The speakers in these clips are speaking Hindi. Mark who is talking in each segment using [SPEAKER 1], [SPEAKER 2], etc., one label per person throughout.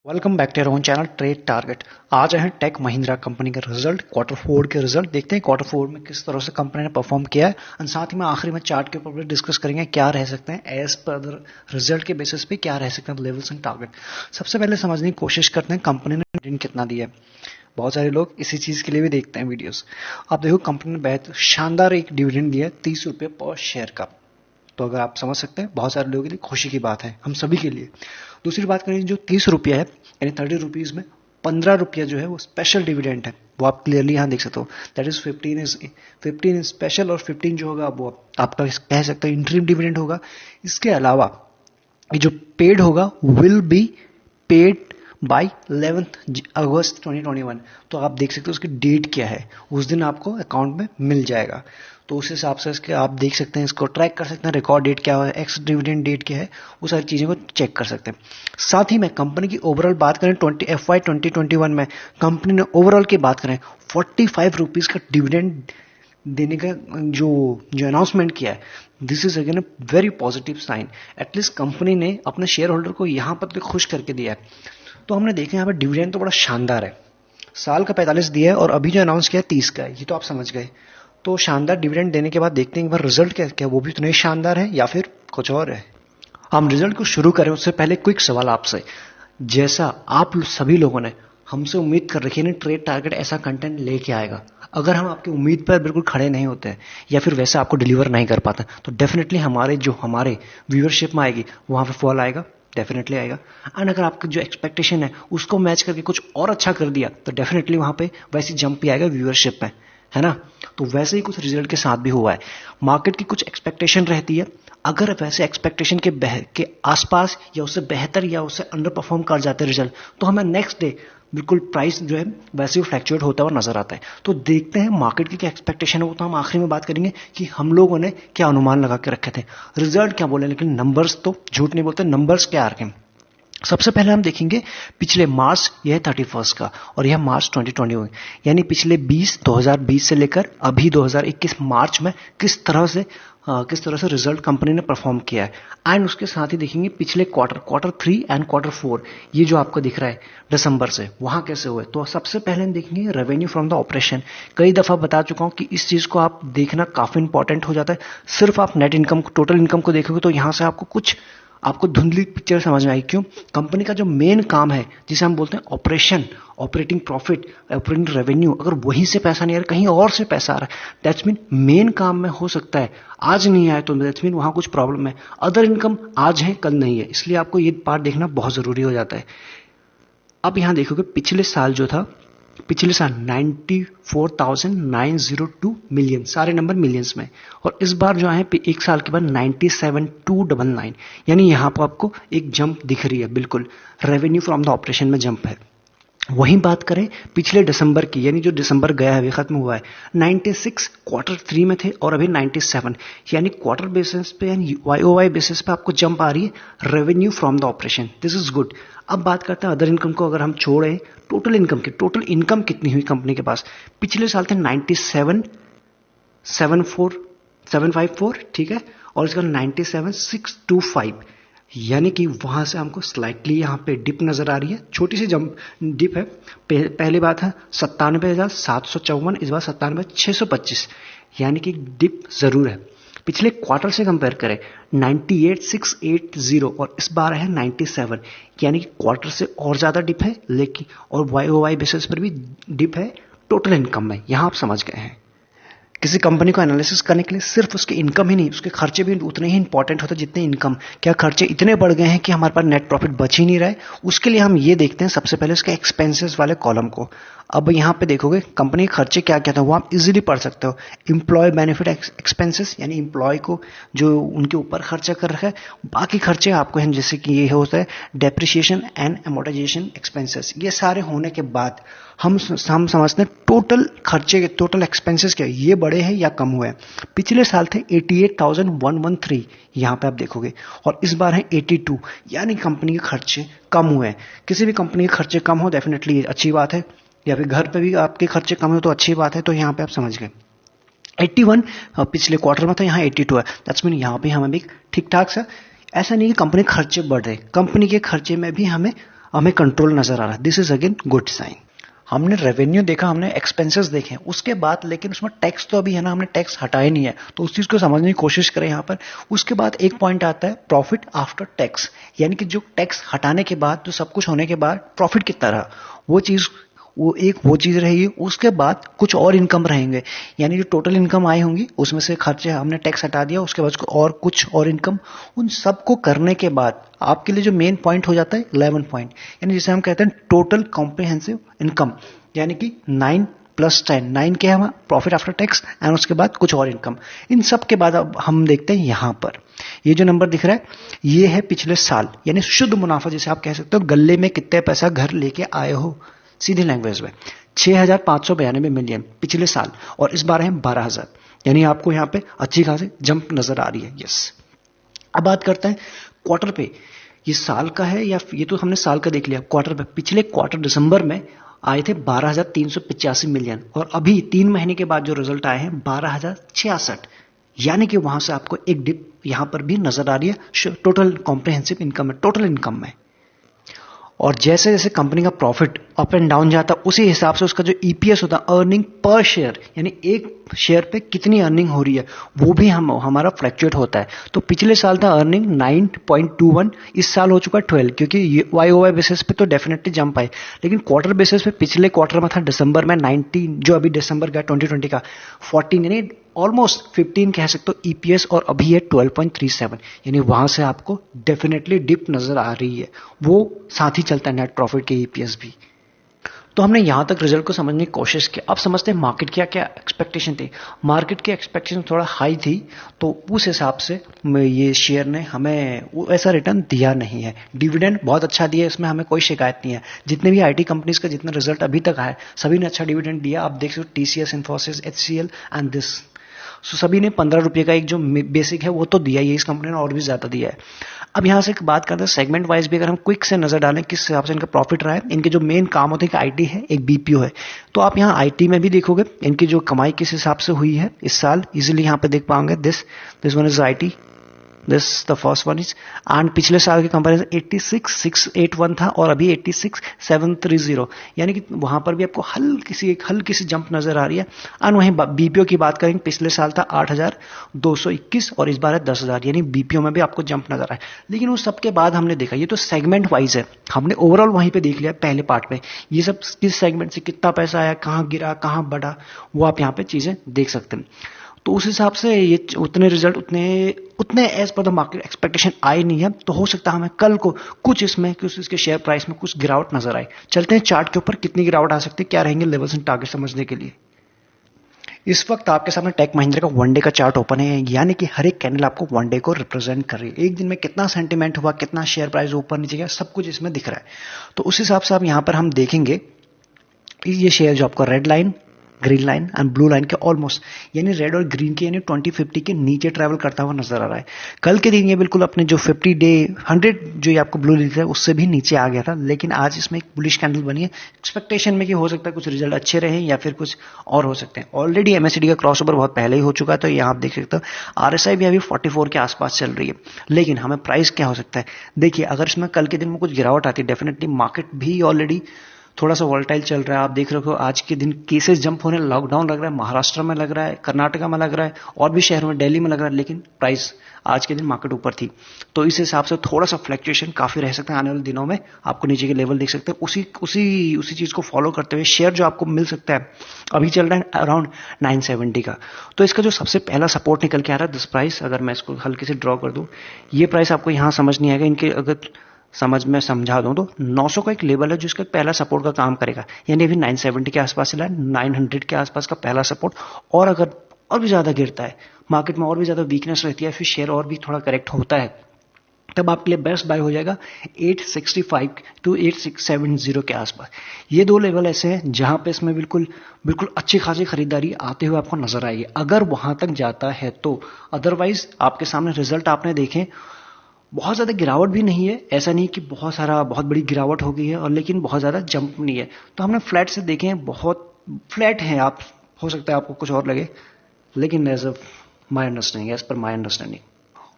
[SPEAKER 1] Welcome back to your own channel trade target. आज है टेक महिंद्रा कंपनी के रिजल्ट Q4 के रिजल्ट। देखते हैं Q4 में किस तरह से कंपनी ने परफॉर्म किया है और साथ ही में आखिरी में चार्ट के ऊपर भी डिस्कस करेंगे क्या रह सकते हैं एज पर रिजल्ट के बेसिस पे क्या रह सकते हैं लेवल्स एंड टारगेट। सबसे पहले समझने की कोशिश करते हैं कंपनी ने डिविडेंड कितना दिया है। बहुत सारे लोग इसी चीज के लिए भी देखते हैं वीडियोस। आप देखो कंपनी ने बेहद शानदार एक डिविडेंड दिया है 30 रुपये पर शेयर का। तो अगर आप समझ सकते हैं बहुत सारे लोगों के लिए खुशी की बात है, हम सभी के लिए। दूसरी बात करें जो 30 रुपया है यानी 30 रुपीज में 15 रुपया जो है वो स्पेशल डिविडेंड है, वो आप क्लियरली यहाँ देख सकते हो। दैट इज 15 इज स्पेशल और 15 जो होगा वो आपका कह सकते हो इंटरिम डिविडेंड होगा। इसके अलावा ये जो पेड होगा विल बी पेड बाय 11 अगस्त 2021। तो आप देख सकते हो उसकी डेट क्या है, उस दिन आपको अकाउंट में मिल जाएगा। तो उस हिसाब से इसके आप देख सकते हैं, इसको ट्रैक कर सकते हैं, रिकॉर्ड डेट क्या है, एक्स डिविडेंड डेट क्या है, वो सारी चीज़ों को चेक कर सकते हैं। साथ ही में कंपनी की ओवरऑल बात करें FY 2021 में कंपनी ने ओवरऑल की बात करें 45 रुपीज़ का डिविडेंड देने का जो अनाउंसमेंट किया है, this is again a very positive sign. At least company ने अपने शेयर होल्डर को यहाँ पर भी खुश करके दिया है। तो हमने देखा यहाँ पर डिविडेंड तो बड़ा शानदार है, साल का 45 दिया है और अभी जो अनाउंस किया है 30 का है, ये तो आप समझ गए। तो शानदार डिविडेंड देने के बाद देखते हैं एक बार रिजल्ट क्या वो भी उतना ही शानदार है या फिर कुछ और है। हम रिजल्ट को शुरू करें उससे पहले क्विक सवाल आपसे। जैसा आप सभी लोगों ने हमसे उम्मीद कर रखी है ना ट्रेड टारगेट ऐसा कंटेंट लेके आएगा, अगर हम आपकी उम्मीद पर बिल्कुल खड़े नहीं होते हैं या फिर वैसा आपको डिलीवर नहीं कर पाते तो डेफिनेटली हमारे व्यूअरशिप में आएगी, वहां पे फॉल आएगा, डेफिनेटली आएगा। एंड अगर आपकी जो एक्सपेक्टेशन है उसको मैच करके कुछ और अच्छा कर दिया तो डेफिनेटली वहां पे वैसी जंप भी आएगा व्यूअरशिप में, है ना। तो वैसे ही कुछ रिजल्ट के साथ भी हुआ है। मार्केट की कुछ एक्सपेक्टेशन रहती है, अगर वैसे एक्सपेक्टेशन के आसपास या उससे बेहतर या उससे अंडर परफॉर्म कर जाते हैं रिजल्ट, तो हमें नेक्स्ट डे बिल्कुल प्राइस जो है वैसे ही फ्लैक्चुएट होता हुआ नजर आता है। तो देखते हैं मार्केट की क्या एक्सपेक्टेशन है, वो तो हम आखिरी में बात करेंगे कि हम लोगों ने क्या अनुमान लगा के रखे थे, रिजल्ट क्या बोले, लेकिन नंबर्स तो झूठ नहीं बोलते, नंबर्स क्या आ रखे हैं। सबसे पहले हम देखेंगे पिछले मार्च, यह 31 का और यह मार्च 2021, यानी पिछले 2020 से लेकर अभी 2021 मार्च में किस तरह से रिजल्ट कंपनी ने परफॉर्म किया है। एंड उसके साथ ही देखेंगे पिछले Q3 एंड Q4, ये जो आपको दिख रहा है दिसंबर से, वहां कैसे हुए। तो सबसे पहले हम देखेंगे रेवेन्यू फ्रॉम द ऑपरेशन। कई दफा बता चुका हूं कि इस चीज को आप देखना काफी इंपॉर्टेंट हो जाता है। सिर्फ आप नेट इनकम टोटल इनकम को देखोगे तो यहां से आपको धुंधली पिक्चर समझ में आई। क्यों? कंपनी का जो मेन काम है जिसे हम बोलते हैं operation, operating profit, operating revenue, अगर वहीं से पैसा नहीं आ रहा कहीं और से पैसा आ रहा है, दैट्स मीन मेन काम में हो सकता है आज नहीं आए तो दैट्स मीन वहां कुछ प्रॉब्लम है। अदर इनकम आज है कल नहीं है, इसलिए आपको ये पार्ट देखना बहुत जरूरी हो जाता है। अब यहां देखोगे पिछले साल 94,902 मिलियन, सारे नंबर मिलियंस में, और इस बार जो है एक साल के बाद 97,299, यानी यहां पर आपको एक जंप दिख रही है, बिल्कुल रेवेन्यू फ्रॉम द ऑपरेशन में जंप है। वहीं बात करें पिछले दिसंबर की, यानी जो दिसंबर गया है खत्म हुआ है, 96 Q3 में थे और अभी 97, यानी क्वार्टर बेसिस पे यानी YOY बेसिस पे आपको जंप आ रही है revenue from the operation, this is good. अब बात करते हैं अदर इनकम को, अगर हम छोड़े टोटल इनकम की, टोटल इनकम कितनी हुई कंपनी के पास। पिछले साल थे 97,754, ठीक है, और इसका 97,625, यानी कि वहां से हमको स्लाइटली यहां पे डिप नजर आ रही है, छोटी सी जंप डिप है। पहली बात है 97,754, इस बार 97,625, यानी कि डिप जरूर है। पिछले क्वार्टर से कंपेयर करें 98,680 और इस बार है 97, यानी कि क्वार्टर से और ज्यादा डिप है, लेकिन और YOY बेसिस पर भी डिप है टोटल इनकम में। यहां आप समझ गए हैं। किसी कंपनी को एनालिसिस करने के लिए सिर्फ उसके इनकम ही नहीं, उसके खर्चे भी उतने ही इंपॉर्टेंट होते हैं जितने इनकम। क्या खर्चे इतने बढ़ गए हैं कि हमारे पास नेट प्रॉफिट बच ही नहीं रहा है, उसके लिए हम ये देखते हैं सबसे पहले उसके एक्सपेंसेस वाले कॉलम को। अब यहां पे देखोगे कंपनी के खर्चे क्या क्या था, वो आप इजीली पढ़ सकते हो। इंप्लॉय बेनिफिट एक्सपेंसेस, यानी इंप्लॉय को जो उनके ऊपर खर्चा कर रखा है, बाकी खर्चे आपको हैं जैसे कि ये होता है डेप्रिसिएशन एंड एमोर्टाइजेशन एक्सपेंसेस। ये सारे होने के बाद हम समझते हैं टोटल खर्चे, टोटल एक्सपेंसेस क्या ये बढ़े हैं या कम हुए हैं। पिछले साल थे 88,113, यहां पे आप देखोगे, और इस बार है 82, यानी कंपनी के खर्चे कम हुए हैं। किसी भी कंपनी के खर्चे कम हो डेफिनेटली अच्छी बात है, या फिर घर पे भी आपके खर्चे कम हो तो अच्छी बात है। तो यहां पे आप समझ गए 81 पिछले क्वार्टर में था, यहाँ 82 है, दैट्स मीन यहाँ पे हमें भी ठीक ठाक सा। ऐसा नहीं कि कंपनी खर्चे बढ़ रहे, कंपनी के खर्चे में भी हमें हमें कंट्रोल नजर आ रहा है, this is again good sign. हमने रेवेन्यू देखा, हमने एक्सपेंसेस देखे, उसके बाद लेकिन उसमें टैक्स तो अभी है ना, हमने टैक्स हटाया नहीं है, तो उस चीज को समझने की कोशिश करें यहाँ पर। उसके बाद एक पॉइंट आता है प्रॉफिट आफ्टर टैक्स, यानी कि जो टैक्स हटाने के बाद, जो सब कुछ होने के बाद प्रॉफिट कितना रहा, वो चीज, वो चीज रहेगी। उसके बाद कुछ और इनकम रहेंगे, यानी जो टोटल इनकम आई होंगी उसमें से खर्चे हमने टैक्स हटा दिया, उसके बाद और कुछ और इनकम। उन सबको करने के बाद आपके लिए जो मेन पॉइंट हो जाता है 11 पॉइंट, यानी जिसे हम कहते हैं टोटल कॉम्प्रिहेंसिव इनकम, यानी कि 9 प्लस 10, 9 क्या है हमारा प्रॉफिट आफ्टर टैक्स एंड उसके बाद कुछ और इनकम। इन सब के बाद अब हम देखते हैं यहां पर ये जो नंबर दिख रहा है, ये है पिछले साल, यानी शुद्ध मुनाफा, जिसे आप कह सकते हो गले में कितने पैसा घर लेके आए हो, सीधी लैंग्वेज में 6,592 मिलियन पिछले साल, और इस बार है 12,000, यानी आपको यहां पे अच्छी खासी जंप नजर आ रही है। यस, अब बात करते हैं क्वार्टर पे, ये साल का है या ये तो हमने साल का देख लिया, क्वार्टर पे पिछले क्वार्टर दिसंबर में आए थे 12,385 मिलियन, और अभी 3 महीने के बाद जो रिजल्ट आए हैं 12,066, यानी कि वहां से आपको एक डिप यहां पर भी नजर आ रही है टोटल कॉम्प्रिहेंसिव इनकम में, टोटल इनकम में। और जैसे जैसे कंपनी का प्रॉफिट अप एंड डाउन जाता है, उसी हिसाब से उसका जो ईपीएस होता है, अर्निंग पर शेयर, यानी एक शेयर पे कितनी अर्निंग हो रही है, वो भी हमारा फ्लक्चुएट होता है। तो पिछले साल था अर्निंग 9.21, इस साल हो चुका है 12, क्योंकि YOY बेसिस पे तो डेफिनेटली जंप आए, लेकिन क्वार्टर बेसिस पे पिछले क्वार्टर में था दिसंबर में 19, जो अभी दिसंबर का 2020 का 14, यानी ऑलमोस्ट 15 कह सकते हो ईपीएस, और अभी है 12.37, यानी वहां से आपको डेफिनेटली डिप नजर आ रही है, वो साथ ही चलता है नेट प्रॉफिट के ईपीएस भी। तो हमने यहां तक रिजल्ट को समझने की कोशिश की। अब समझते हैं मार्केट की क्या एक्सपेक्टेशन थी। मार्केट की एक्सपेक्टेशन थोड़ा हाई थी, तो उस हिसाब से ये शेयर ने हमें ऐसा रिटर्न दिया नहीं है। डिविडेंड बहुत अच्छा दिया, इसमें हमें कोई शिकायत नहीं है। जितने भी आईटी कंपनीज का जितना रिजल्ट अभी तक आया, सभी ने अच्छा डिविडेंड दिया। आप देख सकते हो TCS, Infosys, HCL and this, सभी ने 15 रुपए का एक जो बेसिक है वो तो दिया ही है, इस कंपनी ने और भी ज्यादा दिया है। अब यहां से एक बात करते हैं सेगमेंट वाइज भी, अगर हम क्विक से नजर डालें किस हिसाब से इनका प्रॉफिट रहा है। इनके जो मेन काम होते हैं, एक आईटी है, एक बीपीओ है, तो आप यहां आईटी में भी देखोगे इनकी जो कमाई किस हिसाब से हुई है इस साल, इजीली यहां पे देख पाओगे। This one is IT, this the first one is, and पिछले साल के कंपैरिजन 86,681 था और अभी 86,730, यानी कि वहां पर भी आपको हल्की सी जंप नजर आ रही है। एंड वहीं बीपीओ की बात करेंगे, पिछले साल था 8,221 और इस बार है 10,000, यानी बीपीओ में भी आपको जंप नजर आए। लेकिन उस सबके बाद हमने देखा, ये तो सेगमेंट वाइज है, हमने ओवरऑल वहीं पे देख लिया पहले पार्ट में, ये सब किस सेगमेंट से कितना पैसा आया, कहां गिरा, कहां बढ़ा, वो आप यहां पे चीजें देख सकते हैं। तो उस हिसाब से ये उतने रिजल्ट उतने as per the market expectation आए नहीं है, तो हो सकता है हमें कल को कुछ इसके शेयर प्राइस में कुछ गिरावट नजर आए। चलते हैं चार्ट के ऊपर, कितनी गिरावट आ सकती है, क्या रहेंगे लेवल्स एंड टारगेट समझने के लिए। इस वक्त आपके सामने टेक महिंद्रा का 1 डे का चार्ट ओपन है, यानी कि हर एक कैंडल आपको 1 डे को रिप्रेजेंट कर रही है। एक दिन में कितना सेंटीमेंट हुआ, कितना शेयर प्राइस ऊपर नीचे गया, सब कुछ इसमें दिख रहा है। तो उस हिसाब से आप यहां पर हम देखेंगे ये शेयर जो आपका red line, green line and blue line के ऑलमोस्ट, यानी रेड और ग्रीन के, यानी 2050 के नीचे ट्रैवल करता हुआ नजर आ रहा है। कल के दिन ये बिल्कुल अपने जो 50 डे 100 जो ये आपको ब्लू दिख रहा है उससे भी नीचे आ गया था, लेकिन आज इसमें एक बुलिश कैंडल बनी है, एक्सपेक्टेशन में कि हो सकता है कुछ रिजल्ट अच्छे रहे या फिर कुछ और हो सकते हैं। ऑलरेडी एमएससीडी का क्रॉसओवर बहुत पहले ही हो चुका है, तो यहाँ आप देख सकते हो आरएसआई भी अभी 44 के आसपास चल रही है। लेकिन हमें प्राइस क्या हो सकता है, देखिए अगर इसमें कल के दिन में कुछ गिरावट आती है, डेफिनेटली मार्केट भी ऑलरेडी थोड़ा सा वॉलेटाइल चल रहा है। आप देख रहे हो आज के दिन केसेस जंप होने, लॉकडाउन लग रहा है, महाराष्ट्र में लग रहा है, कर्नाटका में लग रहा है, और भी शहरों में, दिल्ली में लग रहा है, लेकिन प्राइस आज के दिन मार्केट ऊपर थी। तो इस हिसाब से थोड़ा सा फ्लक्चुएशन काफी रह सकता है आने वाले दिनों में। आपको नीचे के लेवल देख सकते हैं, उसी चीज को फॉलो करते हुए शेयर जो आपको मिल सकता है, अभी चल रहा है अराउंड 970 का। तो इसका जो सबसे पहला सपोर्ट निकल के आ रहा है दिस प्राइस, अगर मैं इसको हल्के से ड्रॉ कर दूं, ये प्राइस आपको यहां समझ नहीं आएगा, इनके अगर समझ में समझा दूं तो 900 का एक लेवल है जो इसका पहला सपोर्ट का काम करेगा, यानी अभी 970 के आसपास चला है, 900 के आसपास का पहला सपोर्ट। और अगर और भी ज्यादा गिरता है, मार्केट में और भी ज्यादा वीकनेस रहती है, फिर शेयर और भी थोड़ा करेक्ट होता है, तब आपके लिए बेस्ट बाय हो जाएगा 865 टू 8670 के आसपास। ये दो लेवल ऐसे हैं जहां पे इसमें बिल्कुल अच्छी खासी खरीदारी आते हुए आपको नजर आएगी अगर वहां तक जाता है तो। अदरवाइज आपके सामने रिजल्ट आपने देखे, बहुत ज्यादा गिरावट भी नहीं है, ऐसा नहीं कि बहुत बड़ी गिरावट हो गई है, और लेकिन बहुत ज्यादा जंप नहीं है। तो हमने फ्लैट से देखे हैं, बहुत फ्लैट है। आप हो सकता है आपको कुछ और लगे, लेकिन as my understanding, as per my understanding.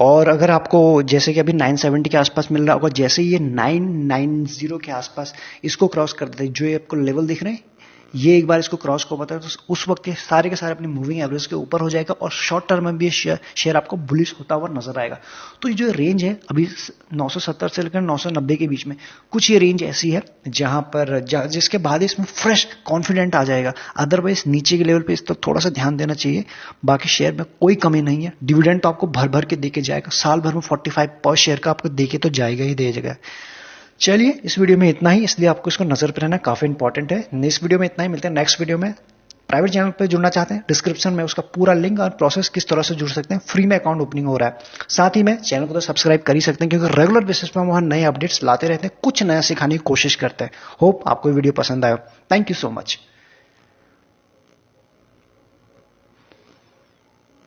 [SPEAKER 1] और अगर आपको जैसे कि अभी 970 के आसपास मिल रहा होगा, जैसे ये 990 के आसपास इसको क्रॉस कर देते हैं, जो ये आपको लेवल दिख रहे हैं, ये एक बार इसको क्रॉस को पता है तो उस वक्त के सारे अपने मूविंग एवरेज के ऊपर हो जाएगा और शॉर्ट टर्म में भी ये शेयर आपको बुलिश होता हुआ नजर आएगा। तो ये जो रेंज है अभी 970 से लेकर 990 के बीच में, कुछ ये रेंज ऐसी है जहां पर जिसके बाद इसमें फ्रेश कॉन्फिडेंट आ जाएगा। अदरवाइज नीचे के लेवल पे इस तो थोड़ा सा ध्यान देना चाहिए। बाकी शेयर में कोई कमी नहीं है, डिविडेंड तो आपको भर भर के देके जाएगा, साल भर में 45 पर शेयर का आपको देके तो जाएगा ही देगा। चलिए इस वीडियो में इतना ही, इसलिए आपको इसको नजर पर रहना काफी इंपॉर्टेंट है। इस वीडियो में इतना ही, मिलते हैं नेक्स्ट वीडियो में। प्राइवेट चैनल पर जुड़ना चाहते हैं, डिस्क्रिप्शन में उसका पूरा लिंक और प्रोसेस किस तरह से जुड़ सकते हैं, फ्री में अकाउंट ओपनिंग हो रहा है। साथ ही में चैनल को तो सब्सक्राइब कर ही सकते हैं, क्योंकि रेगुलर बेसिस पर हम वहां नए अपडेट्स लाते रहते हैं, कुछ नया सिखाने की कोशिश करते हैं। होप आपको वीडियो पसंद आया। Thank you so much.